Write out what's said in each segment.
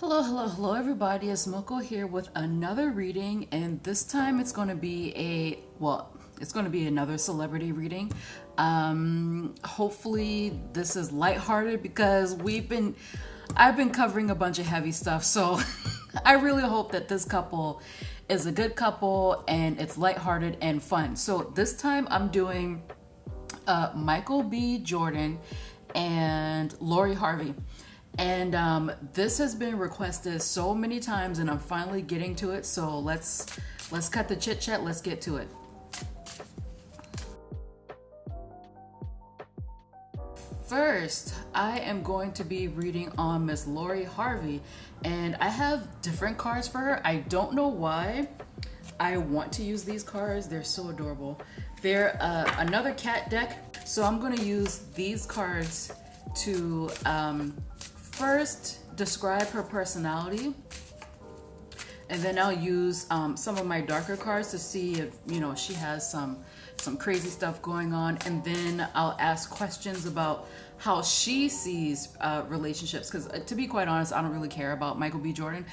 Hello, everybody. It's Moko here with another reading, and this time it's going to be it's going to be another celebrity reading. Hopefully, this is lighthearted because I've been covering a bunch of heavy stuff, so I really hope that this couple is a good couple and it's lighthearted and fun. So this time I'm doing Michael B. Jordan and Lori Harvey. And this has been requested so many times, and I'm finally getting to it. So let's cut the chit chat. Let's get to it. First, I am going to be reading on Miss Lori Harvey, and I have different cards for her. I don't know why I want to use these cards. They're so adorable. They're another cat deck, so I'm going to use these cards to first describe her personality, and then I'll use some of my darker cards to see if she has some crazy stuff going on, and then I'll ask questions about how she sees relationships, because to be quite honest, I don't really care about Michael B. Jordan.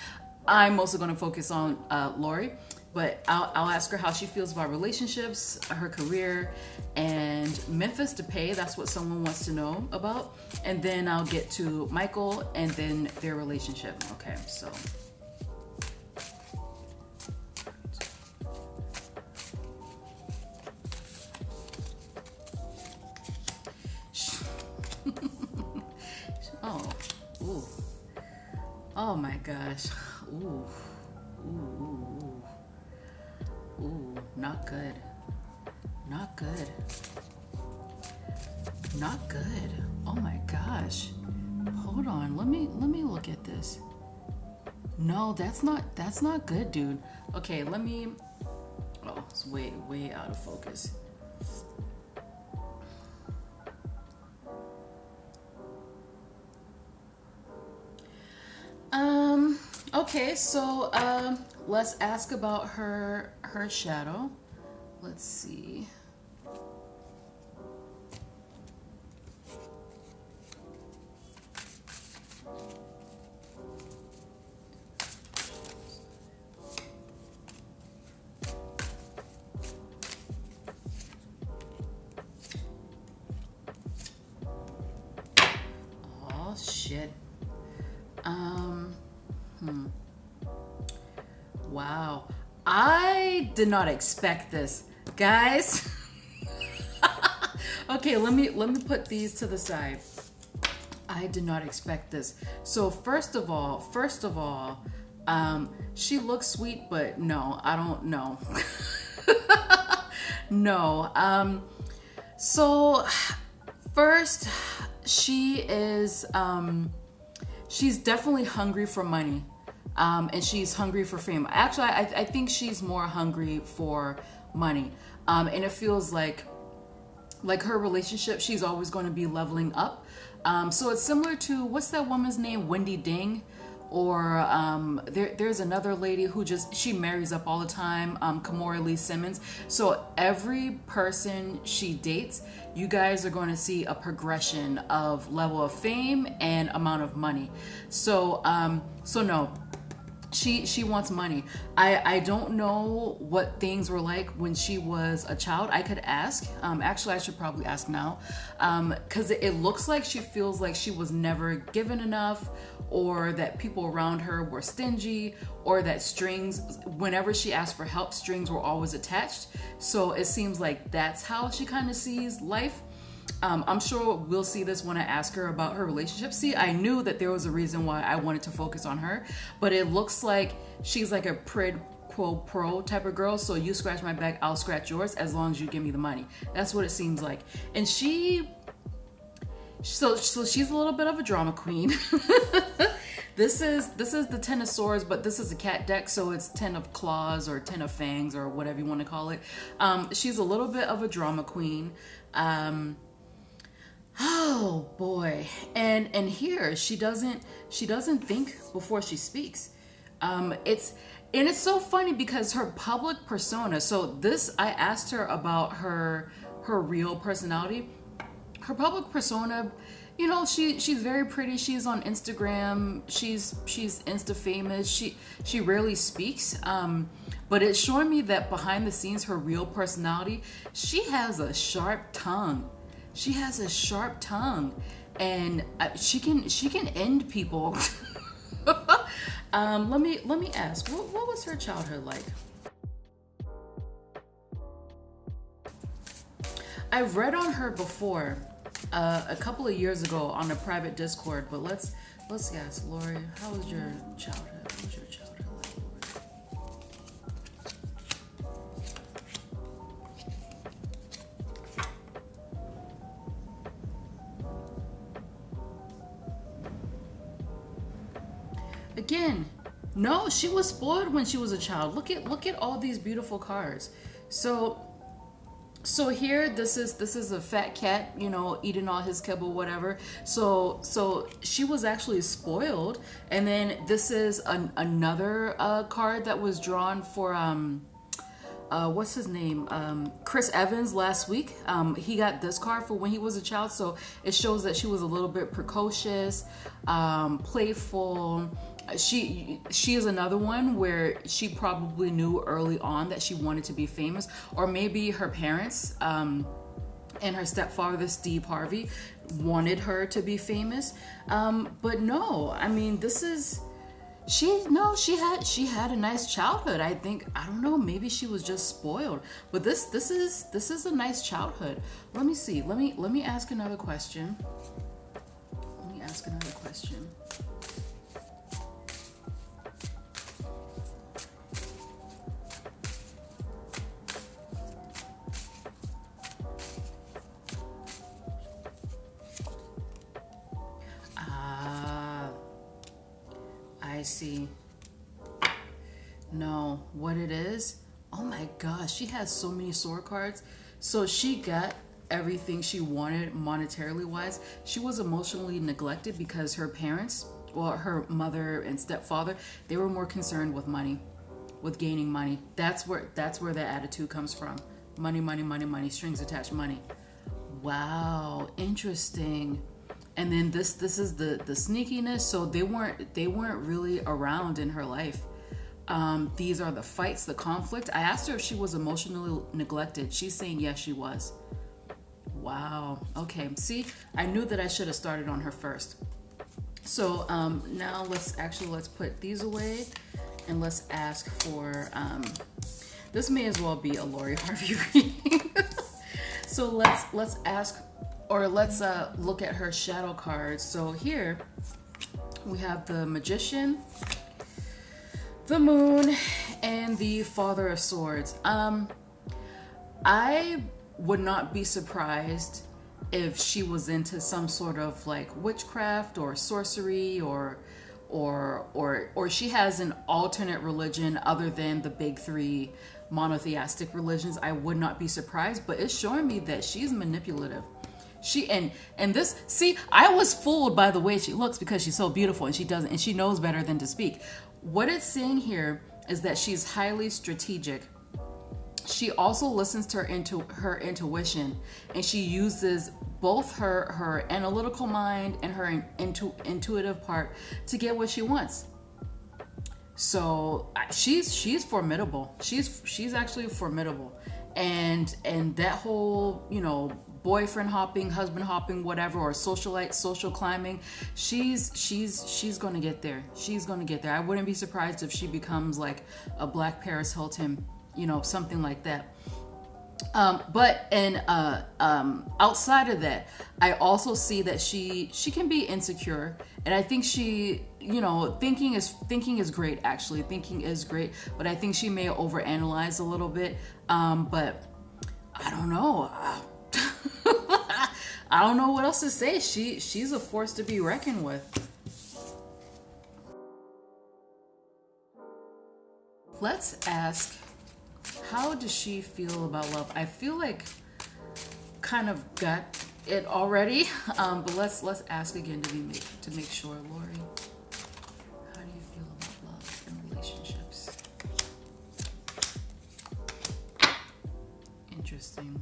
I'm mostly going to focus on Lori, but I'll ask her how she feels about relationships, her career, and Memphis Depay. That's what someone wants to know about. And then I'll get to Michael and then their relationship. Okay, so. Oh, ooh. Oh my gosh. Ooh. Ooh. Ooh, not good. Not good. Not good. Oh my gosh. Hold on. Let me look at this. No, that's not good, dude. Okay, let me. Oh, it's way out of focus. Okay, so let's ask about her shadow. Let's see. Oh shit. Wow. I did not expect this. Guys. Okay, let me put these to the side. I did not expect this. So first of all, she looks sweet, but no, I don't know. No. So first, she is she's definitely hungry for money. And she's hungry for fame. Actually, I think she's more hungry for money. And it feels like her relationship, she's always going to be leveling up. So it's similar to, what's that woman's name? Wendy Ding. Or there's another lady who she marries up all the time, Kamora Lee Simmons. So every person she dates, you guys are going to see a progression of level of fame and amount of money. So no. She wants money. I don't know what things were like when she was a child. I could ask. Actually, I should probably ask now. Because it looks like she feels like she was never given enough, or that people around her were stingy, or that whenever she asked for help, strings were always attached. So it seems like that's how she kind of sees life. I'm sure we'll see this when I ask her about her relationship. See, I knew that there was a reason why I wanted to focus on her, but it looks like she's like a quid pro type of girl. So you scratch my back, I'll scratch yours, as long as you give me the money. That's what it seems like. And so she's a little bit of a drama queen. This is the 10 of swords, but this is a cat deck, so it's 10 of claws or 10 of fangs or whatever you want to call it. She's a little bit of a drama queen. Oh boy. And here she doesn't think before she speaks. It's so funny because her public persona, so I asked her about her real personality. Her public persona she's very pretty. She's on Instagram. She's Insta famous. She rarely speaks. But it's showing me that behind the scenes, her real personality, she has a sharp tongue. She has a sharp tongue, and she can end people. Let me ask, what was her childhood like? I've read on her before, a couple of years ago on a private Discord, but let's ask Lori, how was your childhood? What was your childhood like, Lori? Again, no, she was spoiled when she was a child. Look at all these beautiful cards. So here, this is a fat cat, eating all his kibble, whatever. So she was actually spoiled. And then this is another card that was drawn for what's his name? Chris Evans last week. He got this card for when he was a child. So it shows that she was a little bit precocious, playful. She is another one where she probably knew early on that she wanted to be famous, or maybe her parents and her stepfather, Steve Harvey, wanted her to be famous. But no, I mean, she had a nice childhood. I don't know, maybe she was just spoiled. But this is a nice childhood. Let me see. Let me ask another question. I see. No, what it is? Oh my gosh, she has so many sword cards. So she got everything she wanted monetarily wise. She was emotionally neglected because her parents, well, her mother and stepfather, they were more concerned with money, with gaining money. That's where that attitude comes from. Money, strings attached money. Wow, interesting. And then this is the sneakiness. So they weren't really around in her life. These are the fights, the conflict. I asked her if she was emotionally neglected. She's saying yes, she was. Wow. Okay. See, I knew that I should have started on her first. So now let's put these away, and let's ask for. This may as well be a Lori Harvey reading. So let's ask. Or let's look at her shadow cards. So here we have the Magician, the Moon, and the Father of Swords. I would not be surprised if she was into some sort of like witchcraft or sorcery, or she has an alternate religion other than the big three monotheistic religions. I would not be surprised, but it's showing me that she's manipulative. I was fooled by the way she looks because she's so beautiful and she knows better than to speak. What it's saying here is that she's highly strategic. She also listens to her intuition, and she uses both her analytical mind and her intuitive part to get what she wants. So she's formidable. She's actually formidable, and that whole boyfriend hopping, husband hopping, whatever, or socialite, social climbing, she's gonna get there. She's gonna get there. I wouldn't be surprised if she becomes like a Black Paris Hilton, something like that. But outside of that, I also see that she can be insecure, and I think she, thinking is great. Actually, thinking is great, but I think she may overanalyze a little bit. But I don't know. I don't know what else to say. She's a force to be reckoned with. Let's ask, how does she feel about love? I feel like kind of got it already, but let's ask again to make sure. Lori, how do you feel about love and relationships? Interesting.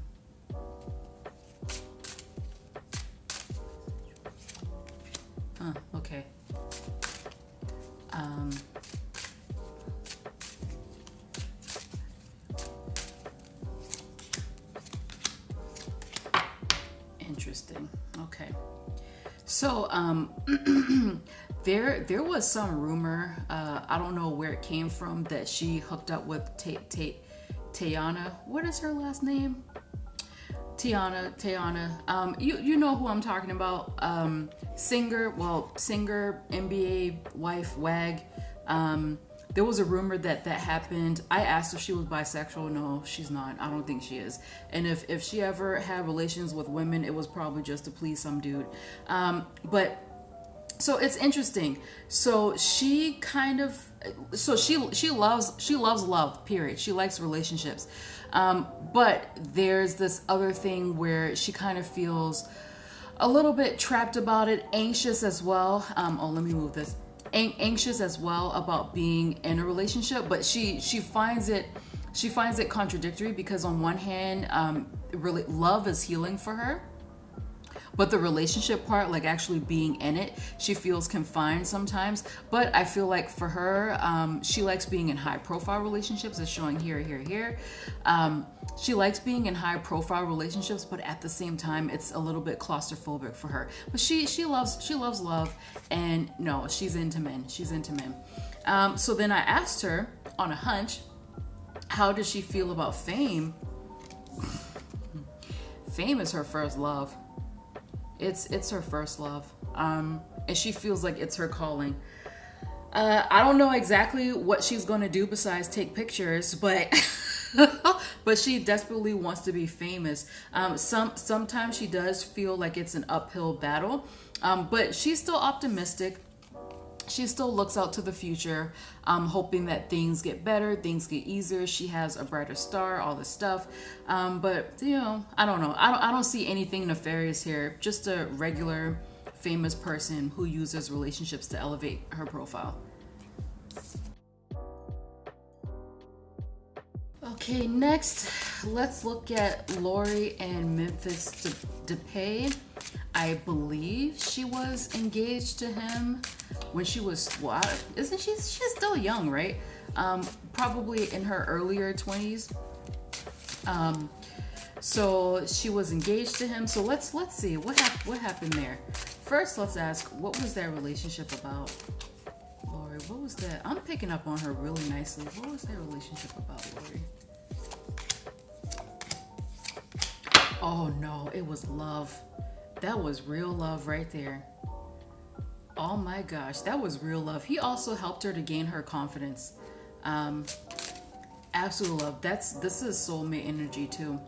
So there was some rumor, I don't know where it came from, that she hooked up with Tayana. What is her last name? Tayana. You know who I'm talking about. Singer, NBA wife, WAG. There was a rumor that happened. I asked if she was bisexual. No, she's not. I don't think she is. And if she ever had relations with women, it was probably just to please some dude. But so it's interesting. So she kind of, she loves love, period. She likes relationships. But there's this other thing where she kind of feels a little bit trapped about it, anxious as well. Let me move this. Anxious as well about being in a relationship, but she finds it contradictory, because on one hand, really love is healing for her, but the relationship part, like actually being in it, she feels confined sometimes. But I feel like for her, she likes being in high profile relationships, as showing here. She likes being in high profile relationships, but at the same time, it's a little bit claustrophobic for her. But she loves love, and no, she's into men. So then I asked her on a hunch, how does she feel about fame? Fame is her first love. It's her first love, and she feels like it's her calling. I don't know exactly what she's gonna do besides take pictures, but but she desperately wants to be famous. Sometimes she does feel like it's an uphill battle, but she's still optimistic. She still looks out to the future, hoping that things get better, things get easier. She has a brighter star, all this stuff. But I don't know. I don't see anything nefarious here. Just a regular famous person who uses relationships to elevate her profile. Okay, next, let's look at Lori and Memphis Depay. I believe she was engaged to him when she was, isn't she's still young, right? Probably in her earlier 20s. So she was engaged to him. So let's see what happened there. First, let's ask, what was their relationship about? Lori, what was that? I'm picking up on her really nicely. What was their relationship about, Lori? Oh no, it was love. That was real love right there. Oh my gosh, that was real love. He also helped her to gain her confidence. Absolute love. This is soulmate energy too.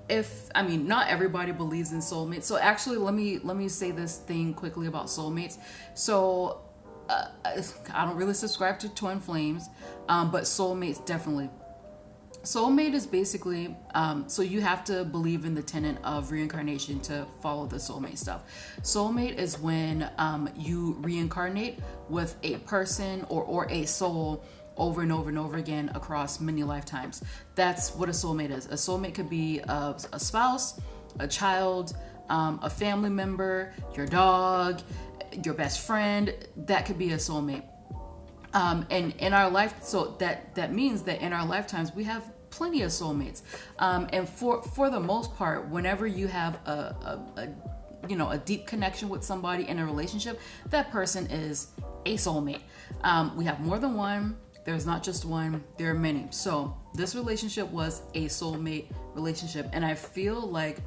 Not everybody believes in soulmates. So actually, let me say this thing quickly about soulmates. So I don't really subscribe to twin flames, but soulmates definitely. Soulmate is basically, so you have to believe in the tenet of reincarnation to follow the soulmate stuff. Soulmate is when you reincarnate with a person or a soul over and over and over again across many lifetimes. That's what a soulmate is. A soulmate could be a spouse, a child, a family member, your dog, your best friend. That could be a soulmate. And in our life, so that means that in our lifetimes we have plenty of soulmates. And for the most part, whenever you have a deep connection with somebody in a relationship, that person is a soulmate. We have more than one. There's not just one. There are many. So this relationship was a soulmate relationship, and I feel like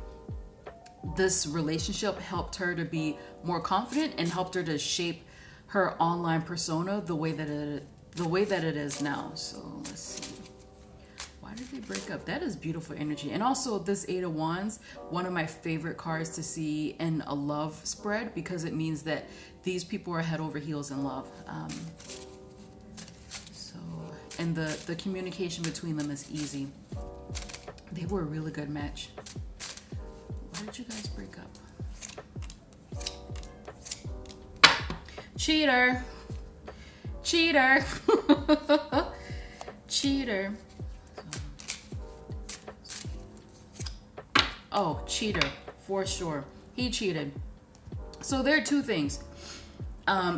this relationship helped her to be more confident and helped her to shape her online persona the way that it is now. So let's see. Why did they break up? That is beautiful energy. And also this Eight of Wands, one of my favorite cards to see in a love spread, because it means that these people are head over heels in love. And the communication between them is easy. They were a really good match. Why did you guys break up? Cheater. Cheater. Cheater. Oh, cheater, for sure. He cheated. So there are two things.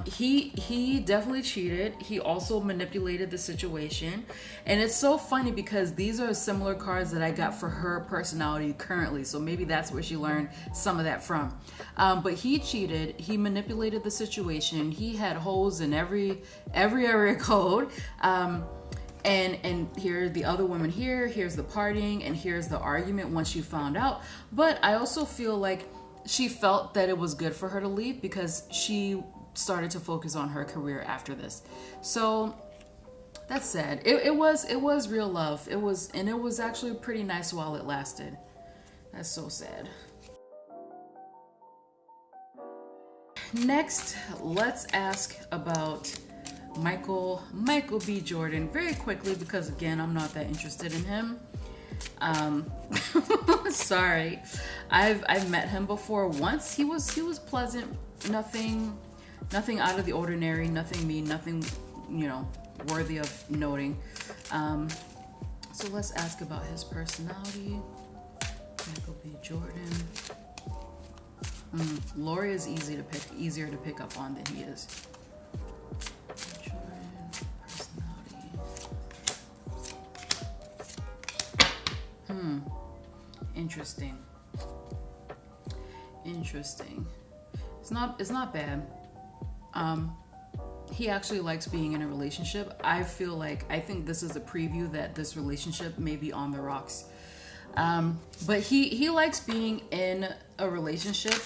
He definitely cheated. He also manipulated the situation, and it's so funny because these are similar cards that I got for her personality currently. So maybe that's where she learned some of that from. But he cheated. He manipulated the situation. He had holes in every area code. And here the other woman here. Here's the partying, and here's the argument once she found out. But I also feel like she felt that it was good for her to leave because she started to focus on her career after this. So that's sad. It was real love. It was actually pretty nice while it lasted. That's so sad. Next, let's ask about Michael B. Jordan very quickly because again, I'm not that interested in him. Sorry. I've met him before once. He was pleasant, nothing out of the ordinary, nothing mean, nothing, worthy of noting. So let's ask about his personality. Michael B. Jordan. Lori is easier to pick up on than he is. Jordan, personality. Interesting. It's not bad. He actually likes being in a relationship. I think this is a preview that this relationship may be on the rocks. But he likes being in a relationship.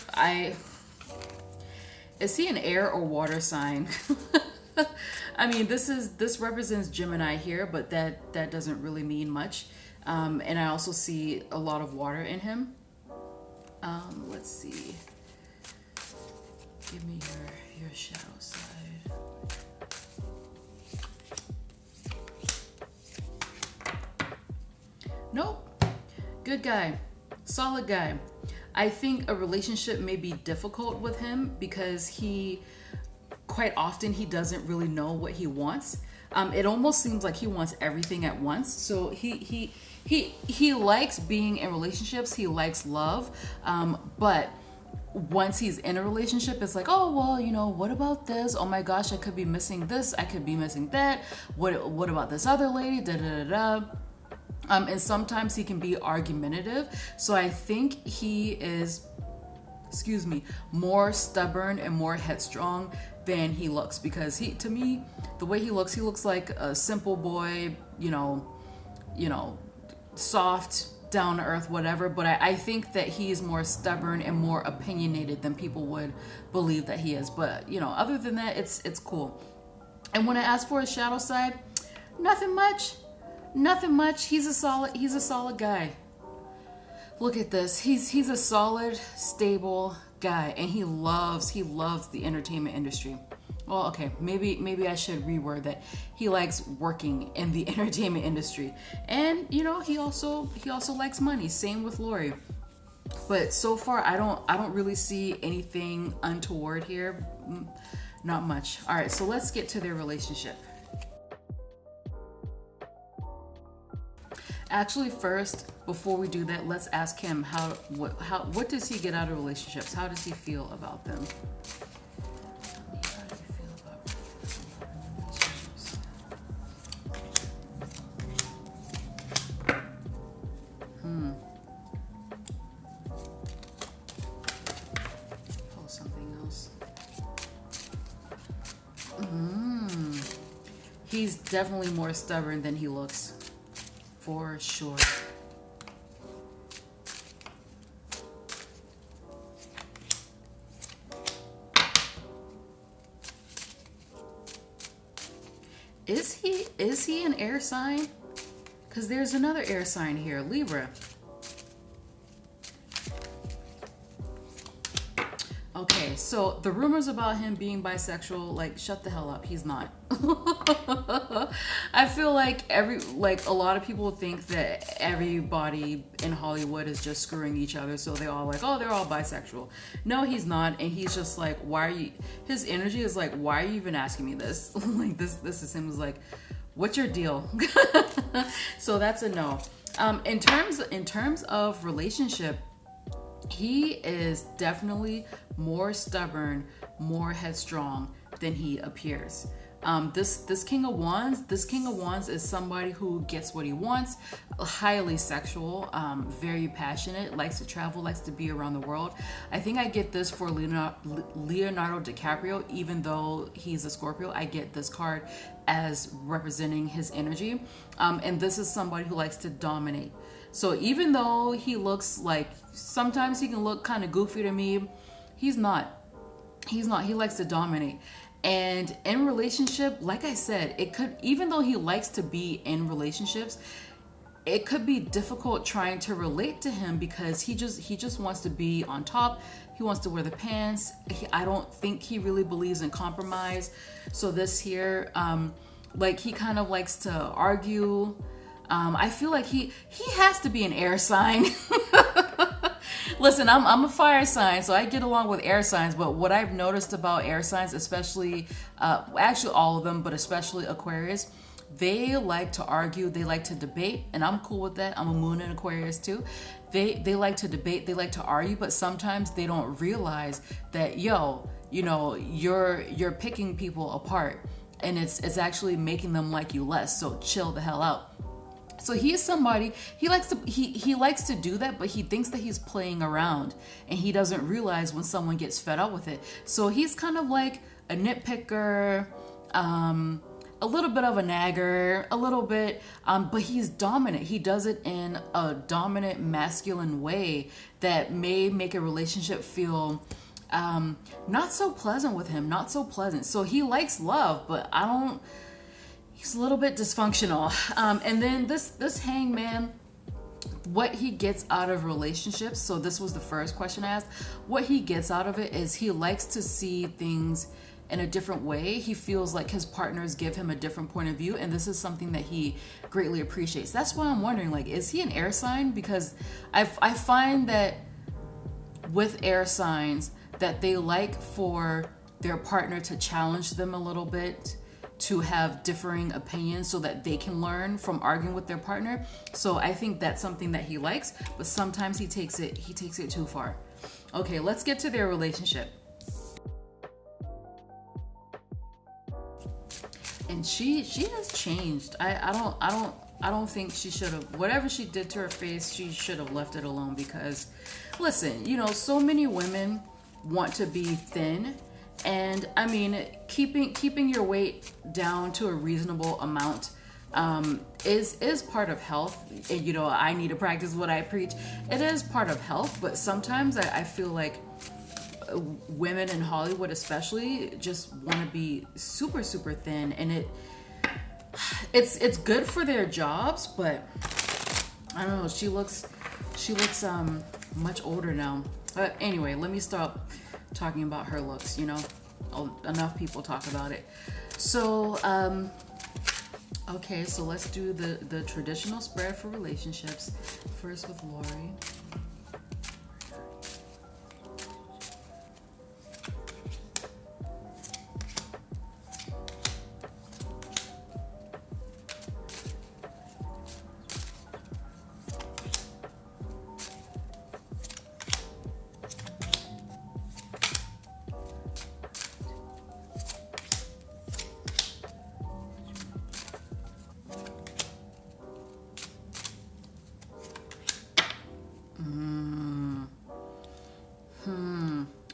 Is he an air or water sign? I mean, this represents Gemini here, but that doesn't really mean much. And I also see a lot of water in him. Let's see. Give me your shadow side. Nope. Good guy. Solid guy. I think a relationship may be difficult with him because quite often he doesn't really know what he wants. It almost seems like he wants everything at once. So he likes being in relationships. He likes love. But once he's in a relationship, it's like, oh, well, what about this? Oh my gosh, I could be missing this. I could be missing that. What about this other lady? Da da da da. And sometimes he can be argumentative. So I think he is, more stubborn and more headstrong than he looks. Because to me, the way he looks like a simple boy, soft, down to earth, whatever. But I think that he is more stubborn and more opinionated than people would believe that he is. But, other than that, it's cool. And when I asked for his shadow side, nothing much. He's a solid guy. Look at this. He's a solid, stable guy, and he loves the entertainment industry. Well, okay, maybe I should reword that. He likes working in the entertainment industry, and he also likes money. Same with Lori. But so far, I don't really see anything untoward here. Not much. All right, so let's get to their relationship. Actually, first, before we do that, let's ask him what does he get out of relationships? How does he feel about them? How do you feel about relationships? Pull something else. He's definitely more stubborn than he looks. For sure. Is he an air sign? Because there's another air sign here, Libra. Okay, so the rumors about him being bisexual, shut the hell up. He's not. I feel like a lot of people think that everybody in Hollywood is just screwing each other, so they're all like, oh, they're all bisexual. No, he's not, and he's just like, his energy is like, why are you even asking me this? This is him was like, what's your deal? So that's a no. In terms of relationship, he is definitely more stubborn, more headstrong than he appears. This King of Wands is somebody who gets what he wants, highly sexual, very passionate, likes to travel, likes to be around the world. I think I get this for Leonardo DiCaprio, even though he's a Scorpio. I get this card as representing his energy, and this is somebody who likes to dominate. So even though he looks like, sometimes he can look kind of goofy to me, he's not. He likes to dominate. And in relationship, like I said, it could, even though he likes to be in relationships, it could be difficult trying to relate to him because he just wants to be on top. He wants to wear the pants. I don't think he really believes in compromise. So this here, like he kind of likes to argue. I feel like he has to be an air sign. Listen, I'm a fire sign, so I get along with air signs, but what I've noticed about air signs, especially, actually all of them, but especially Aquarius, they like to argue, they like to debate, and I'm cool with that. I'm a moon in Aquarius too. They like to debate, they like to argue, but sometimes they don't realize that, you're picking people apart, and it's actually making them like you less, so chill the hell out. So he is somebody, he likes to do that, but he thinks that he's playing around and he doesn't realize when someone gets fed up with it. So he's kind of like a nitpicker, a little bit of a nagger, a little bit, but he's dominant. He does it in a dominant masculine way that may make a relationship feel not so pleasant with him, not so pleasant. So he likes love, but he's a little bit dysfunctional. And then this hangman, what he gets out of relationships, so this was the first question I asked, what he gets out of it is he likes to see things in a different way. He feels like his partners give him a different point of view, and this is something that he greatly appreciates. That's why I'm wondering, like, is he an air sign? Because I find that with air signs that they like for their partner to challenge them a little bit, to have differing opinions so that they can learn from arguing with their partner. So I think that's something that he likes, but sometimes he takes it too far. Okay, let's get to their relationship. And she has changed. I don't think she should have, whatever she did to her face, she should have left it alone, because listen, so many women want to be thin. And I mean, keeping your weight down to a reasonable amount is part of health. And, I need to practice what I preach. It is part of health, but sometimes I feel like women in Hollywood especially just want to be super, super thin, and it's good for their jobs, but I don't know, she looks much older now. But anyway, let me stop talking about her looks. Enough people talk about it. So okay, so let's do the traditional spread for relationships, first with Lori.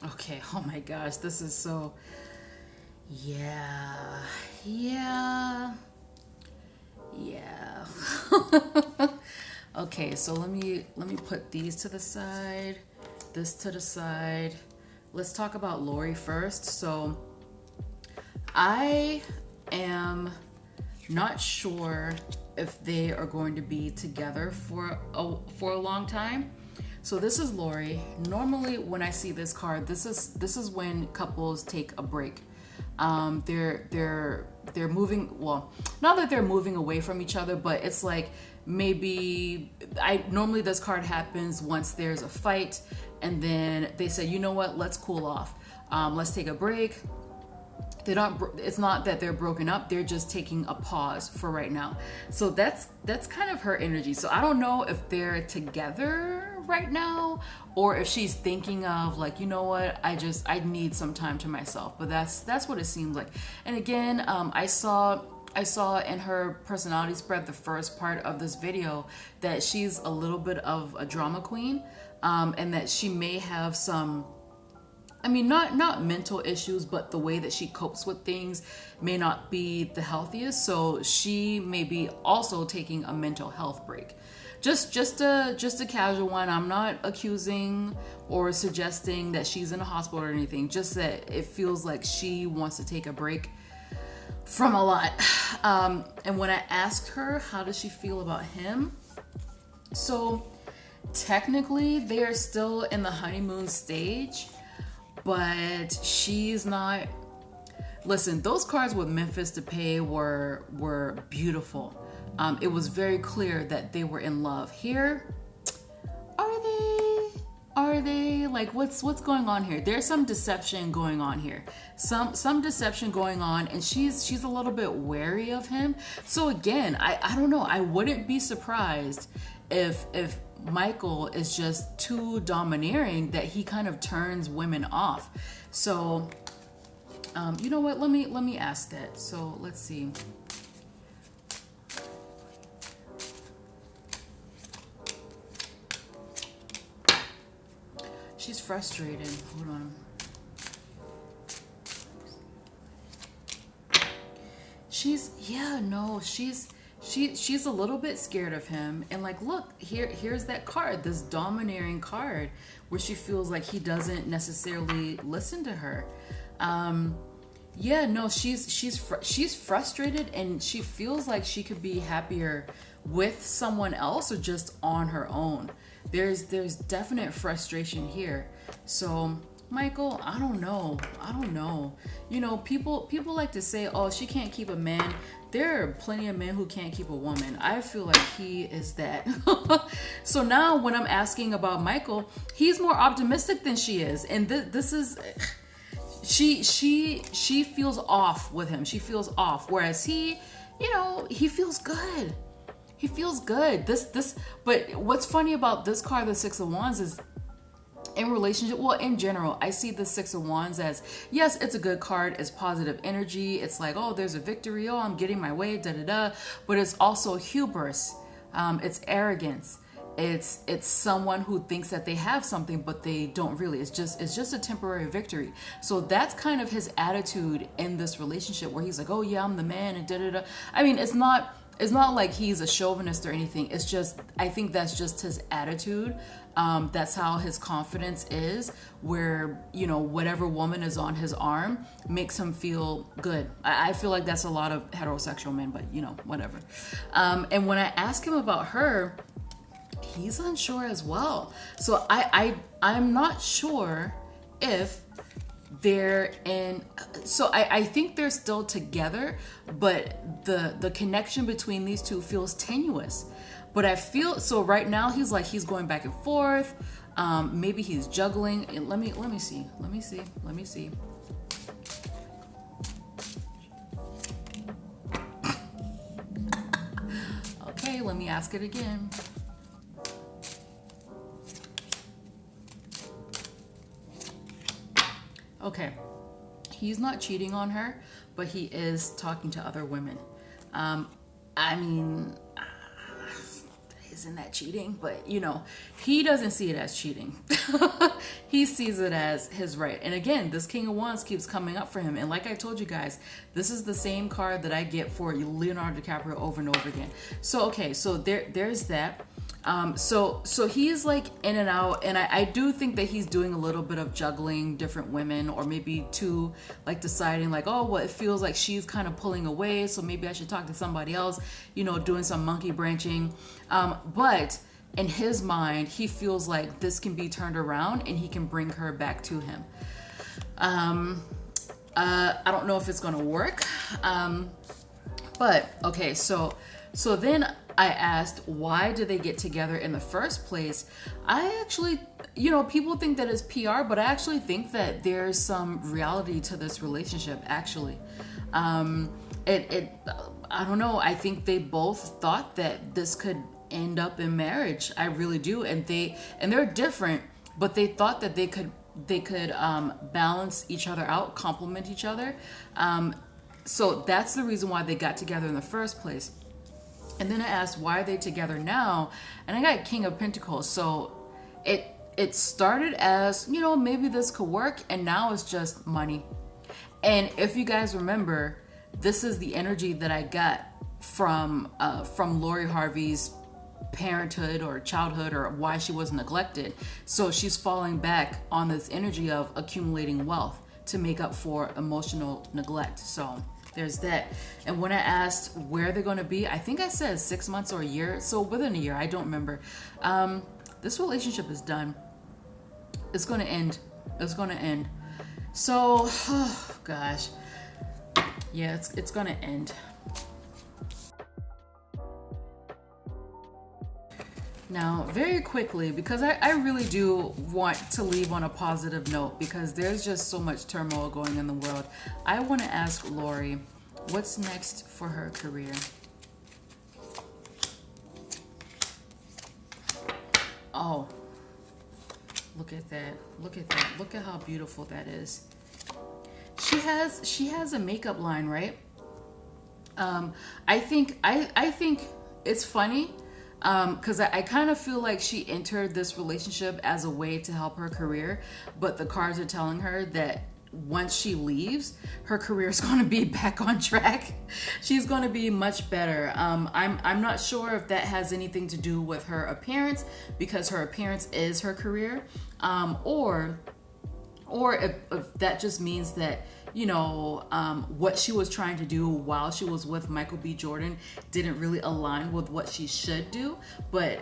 Okay, oh my gosh, this is so, yeah. Okay, so let me put these to the side, this to the side. Let's talk about Lori first. So I am not sure if they are going to be together for a long time. So this is Lori. Normally when I see this card, this is when couples take a break. They're moving, well, not that they're moving away from each other, but it's like maybe normally this card happens once there's a fight, and then they say, you know what, let's cool off. Let's take a break. It's not that they're broken up, they're just taking a pause for right now. So that's kind of her energy. So I don't know if they're together right now, or if she's thinking of like, you know what, I need some time to myself. But that's what it seems like. And again, I saw in her personality spread, the first part of this video, that she's a little bit of a drama queen, and that she may have some, I mean, not mental issues, but the way that she copes with things may not be the healthiest. So she may be also taking a mental health break. Just a casual one. I'm not accusing or suggesting that she's in a hospital or anything. Just that it feels like she wants to take a break from a lot. And when I asked her how does she feel about him, so technically they are still in the honeymoon stage, but she's not. Listen, those cards with Memphis Depay were beautiful. It was very clear that they were in love. Here, are they? Like, what's going on here? There's some deception going on here. Some deception going on, and she's a little bit wary of him. So again, I don't know. I wouldn't be surprised if Michael is just too domineering, that he kind of turns women off. So, you know what? Let me ask that. So let's see. She's frustrated. Hold on. She's a little bit scared of him. And like, look, here's that card, this domineering card, where she feels like he doesn't necessarily listen to her. She's frustrated, and she feels like she could be happier with someone else or just on her own. There's definite frustration here. So Michael, I don't know. You know, people like to say, oh, she can't keep a man. There are plenty of men who can't keep a woman. I feel like he is that. So now when I'm asking about Michael, he's more optimistic than she is. And this is, she feels off with him. She feels off. Whereas he, you know, he feels good. He feels good. But what's funny about this card, the Six of Wands, is in relationship, well, in general, I see the Six of Wands as, yes, it's a good card. It's positive energy. It's like, oh, there's a victory. Oh, I'm getting my way, da-da-da. But it's also hubris. It's arrogance. It's someone who thinks that they have something, but they don't really. It's just a temporary victory. So that's kind of his attitude in this relationship, where he's like, oh yeah, I'm the man, and da-da-da. I mean, it's not like he's a chauvinist or anything. It's just, I think that's just his attitude. That's how his confidence is, where, you know, whatever woman is on his arm makes him feel good. I feel like that's a lot of heterosexual men, but you know, whatever. And when I ask him about her, he's unsure as well. So I'm not sure if they're in, so I think they're still together, but the connection between these two feels tenuous. But I feel, so right now he's going back and forth. Maybe he's juggling. Let me see. Okay, let me ask it again. Okay, he's not cheating on her, but he is talking to other women. I mean, isn't that cheating? But you know, he doesn't see it as cheating. He sees it as his right. And again, this King of Wands keeps coming up for him. And like I told you guys, this is the same card that I get for Leonardo DiCaprio over and over again. So okay, so there's that. So he's like in and out, and I do think that he's doing a little bit of juggling different women, or maybe two, like deciding like, oh, well, it feels like she's kind of pulling away, so maybe I should talk to somebody else, you know, doing some monkey branching. But in his mind, he feels like this can be turned around and he can bring her back to him. I don't know if it's gonna work. But okay, so then I asked, why did they get together in the first place? I actually, you know, people think that it's PR, but I actually think that there's some reality to this relationship, actually. I don't know. I think they both thought that this could end up in marriage. I really do. And they're different, but they thought that they could balance each other out, complement each other. So that's the reason why they got together in the first place. And then I asked, why are they together now? And I got King of Pentacles. So it started as, maybe this could work, and now it's just money. And if you guys remember, this is the energy that I got from Lori Harvey's parenthood or childhood, or why she was neglected. So she's falling back on this energy of accumulating wealth to make up for emotional neglect. So there's that. And when I asked where they're going to be, I think I said 6 months or a year. So within a year, I don't remember. This relationship is done. It's going to end. It's going to end. So, oh gosh. Yeah, it's going to end. Now, very quickly, because I really do want to leave on a positive note, because there's just so much turmoil going in the world. I want to ask Lori, what's next for her career? Oh, look at that. Look at that. Look at how beautiful that is. She has a makeup line, right? I think it's funny. Because I kind of feel like she entered this relationship as a way to help her career, but the cards are telling her that once she leaves, her career is going to be back on track. She's going to be much better. I'm not sure if that has anything to do with her appearance, because her appearance is her career, or if that just means that what she was trying to do while she was with Michael B. Jordan didn't really align with what she should do. But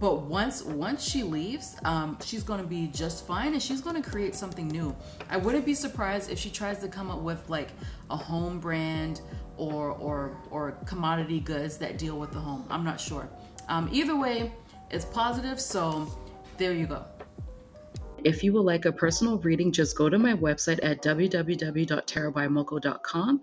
once she leaves, she's going to be just fine, and she's going to create something new. I wouldn't be surprised if she tries to come up with like a home brand or commodity goods that deal with the home. I'm not sure. Either way, it's positive. So there you go. If you would like a personal reading, just go to my website at www.tarotbymoko.com.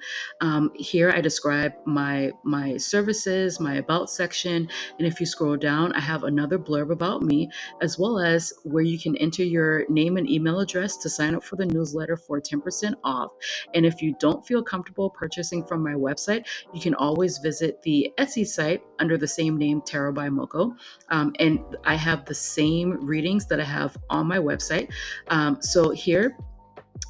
Here I describe my services, my about section, and if you scroll down, I have another blurb about me, as well as where you can enter your name and email address to sign up for the newsletter for 10% off. And if you don't feel comfortable purchasing from my website, you can always visit the Etsy site under the same name, Tarot by Moko. And I have the same readings that I have on my website. So here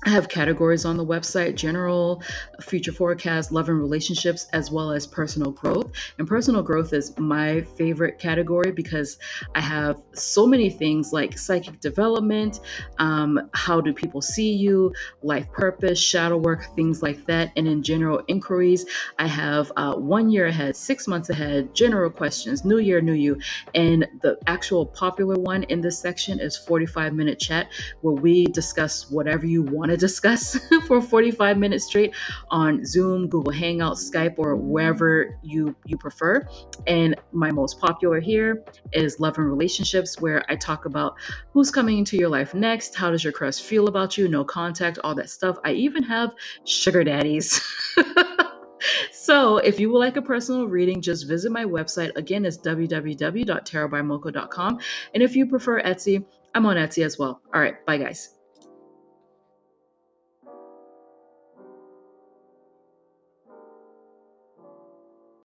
I have categories on the website: general, future forecast, love and relationships, as well as personal growth. And personal growth is my favorite category because I have so many things like psychic development, how do people see you, life purpose, shadow work, things like that. And in general inquiries, I have 1 year ahead, 6 months ahead, general questions, new year, new you. And the actual popular one in this section is 45-minute chat, where we discuss whatever you want to discuss for 45 minutes straight on Zoom, Google Hangouts, Skype, or wherever you prefer. And my most popular here is love and relationships, where I talk about who's coming into your life next, how does your crush feel about you, no contact, all that stuff. I even have sugar daddies. So if you would like a personal reading, just visit my website. Again, it's www.tarotbymoko.com. And if you prefer Etsy, I'm on Etsy as well. All right, bye guys.